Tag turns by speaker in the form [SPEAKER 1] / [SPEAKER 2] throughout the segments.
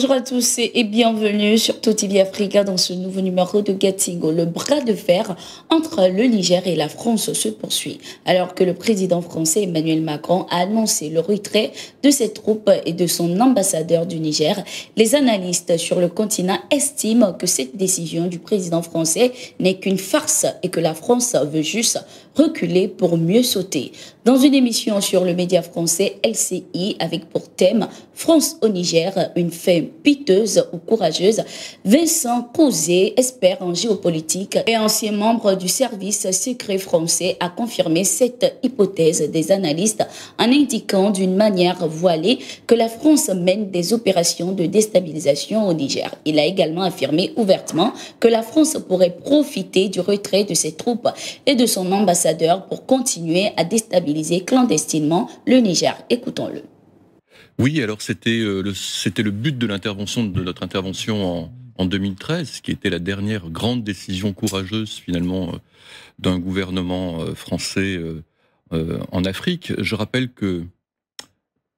[SPEAKER 1] Bonjour à tous et bienvenue sur TV Africa dans ce nouveau numéro de Gatingo. Le bras de fer entre le Niger et la France se poursuit. Alors que le président français Emmanuel Macron a annoncé le retrait de ses troupes et de son ambassadeur du Niger, les analystes sur le continent estiment que cette décision du président français n'est qu'une farce et que la France veut juste reculer pour mieux sauter. Dans une émission sur le média français LCI avec pour thème France au Niger, une fin piteuse ou courageuse, Vincent Cauzé, expert en géopolitique et ancien membre du service secret français, a confirmé cette hypothèse des analystes en indiquant d'une manière voilée que la France mène des opérations de déstabilisation au Niger. Il a également affirmé ouvertement que la France pourrait profiter du retrait de ses troupes et de son ambassadeur pour continuer à déstabiliser clandestinement le Niger. Écoutons-le.
[SPEAKER 2] Oui, alors c'était le but de notre intervention en 2013, qui était la dernière grande décision courageuse finalement d'un gouvernement français en Afrique. Je rappelle que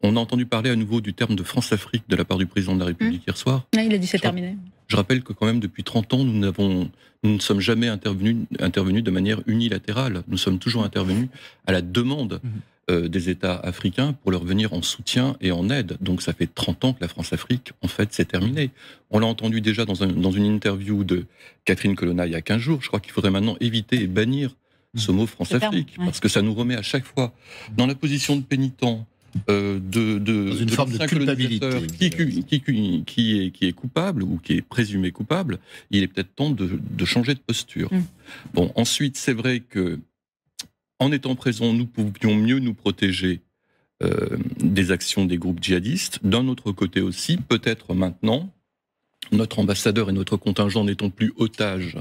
[SPEAKER 2] on a entendu parler à nouveau du terme de France-Afrique de la part du président de la République hier soir.
[SPEAKER 3] Il a dit c'est terminé.
[SPEAKER 2] Je rappelle que quand même depuis 30 ans, nous ne sommes jamais intervenus de manière unilatérale. Nous sommes toujours intervenus à la demande des États africains pour leur venir en soutien et en aide. Donc ça fait 30 ans que la France-Afrique, en fait, c'est terminé. On l'a entendu déjà dans une interview de Catherine Colonna il y a 15 jours. Je crois qu'il faudrait maintenant éviter et bannir ce mot France-Afrique, parce que ça nous remet à chaque fois dans la position de pénitent, dans une forme de culpabilité qui est coupable ou qui est présumé coupable. Il est peut-être temps de changer de posture. Bon, ensuite, c'est vrai que en étant présents, nous pouvions mieux nous protéger des actions des groupes djihadistes. D'un autre côté aussi, peut-être maintenant, notre ambassadeur et notre contingent n'étant plus otages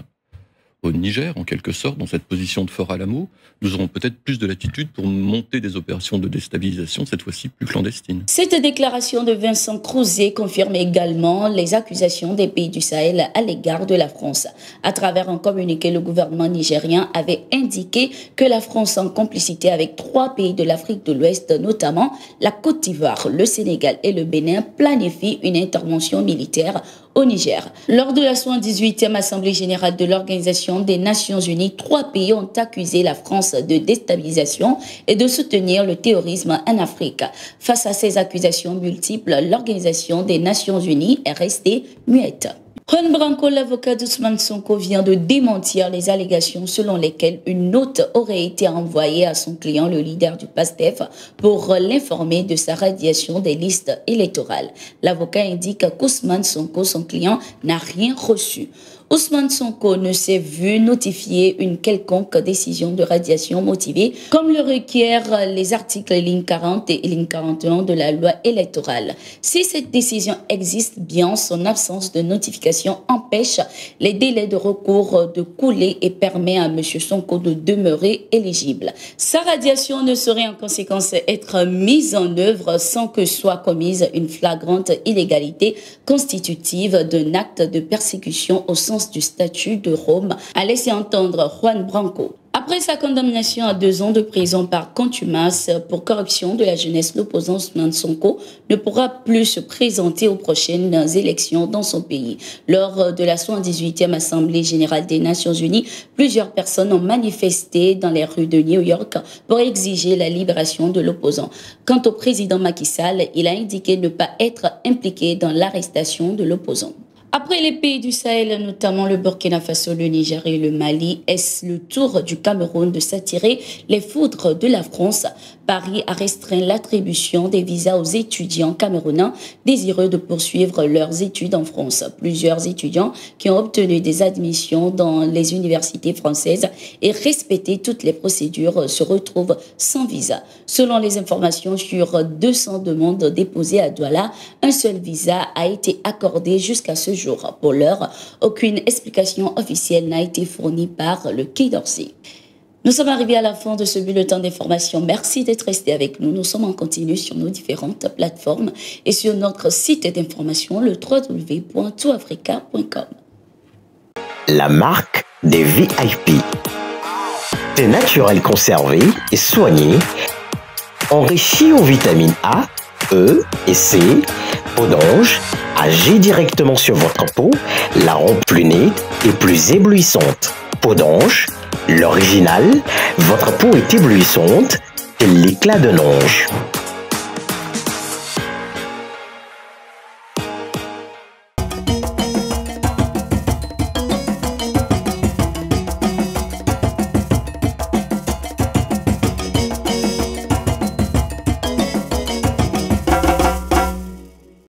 [SPEAKER 2] au Niger, en quelque sorte, dans cette position de Fort Alamo, nous aurons peut-être plus de latitude pour monter des opérations de déstabilisation, cette fois-ci plus clandestines.
[SPEAKER 1] Cette déclaration de Vincent Cauzé confirme également les accusations des pays du Sahel à l'égard de la France. À travers un communiqué, le gouvernement nigérien avait indiqué que la France, en complicité avec 3 pays de l'Afrique de l'Ouest, notamment la Côte d'Ivoire, le Sénégal et le Bénin, planifie une intervention militaire au Niger. Lors de la 78e Assemblée générale de l'Organisation des Nations Unies, 3 pays ont accusé la France de déstabilisation et de soutenir le terrorisme en Afrique. Face à ces accusations multiples, l'Organisation des Nations Unies est restée muette. Juan Branco, l'avocat d'Ousmane Sonko, vient de démentir les allégations selon lesquelles une note aurait été envoyée à son client, le leader du PASTEF, pour l'informer de sa radiation des listes électorales. L'avocat indique qu'Ousmane Sonko, son client, n'a rien reçu. Ousmane Sonko ne s'est vu notifier une quelconque décision de radiation motivée, comme le requièrent les articles ligne 40 et ligne 41 de la loi électorale. Si cette décision existe bien, son absence de notification empêche les délais de recours de couler et permet à M. Sonko de demeurer éligible. Sa radiation ne saurait en conséquence être mise en œuvre sans que soit commise une flagrante illégalité constitutive d'un acte de persécution au sens du statut de Rome, a laissé entendre Juan Branco. Après sa condamnation à 2 ans de prison par contumace pour corruption de la jeunesse, l'opposant Ousmane Sonko ne pourra plus se présenter aux prochaines élections dans son pays. Lors de la 78e Assemblée générale des Nations Unies, plusieurs personnes ont manifesté dans les rues de New York pour exiger la libération de l'opposant. Quant au président Macky Sall, il a indiqué ne pas être impliqué dans l'arrestation de l'opposant. Après les pays du Sahel, notamment le Burkina Faso, le Niger et le Mali, est-ce le tour du Cameroun de s'attirer les foudres de la France? Paris a restreint l'attribution des visas aux étudiants camerounais désireux de poursuivre leurs études en France. Plusieurs étudiants qui ont obtenu des admissions dans les universités françaises et respecté toutes les procédures se retrouvent sans visa. Selon les informations, sur 200 demandes déposées à Douala, un seul visa a été accordé jusqu'à ce jour. Pour l'heure, aucune explication officielle n'a été fournie par le Quai d'Orsay. Nous sommes arrivés à la fin de ce bulletin d'information. Merci d'être resté avec nous. Nous sommes en continu sur nos différentes plateformes et sur notre site d'information, le www.toutafrica.com.
[SPEAKER 4] La marque des VIP. Des naturels conservés et soignés, enrichis en vitamines A, E et C, Peau d'ange agit directement sur votre peau, la rend plus nette et plus éblouissante. Peau d'ange, l'original, votre peau est éblouissante, tel l'éclat d'un ange.